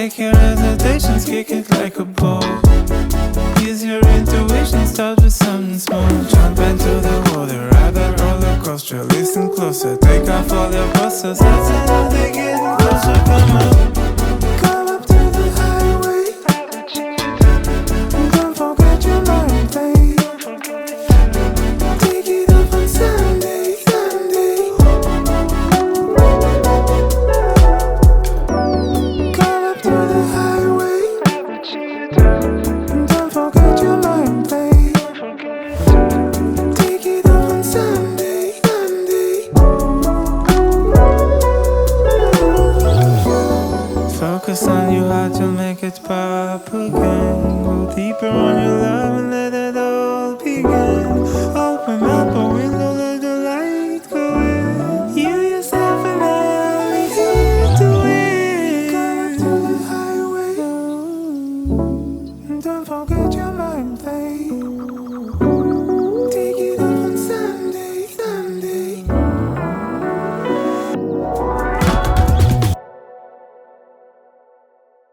Take your hesitations, kick it like a ball. Use your intuition, start with something small. Jump into the water, ride that roller coaster. Listen closer, take off all your busters. That's another getting closer, come on. Come up to the highway. Don't forget your mind, babe. Take it up on Sunday, Sunday. Come up to the highway. Don't forget your mind, babe. Take it up on Sunday, Sunday. Focus on your heart, you'll make it pop again. Go deeper on your love and let it all begin.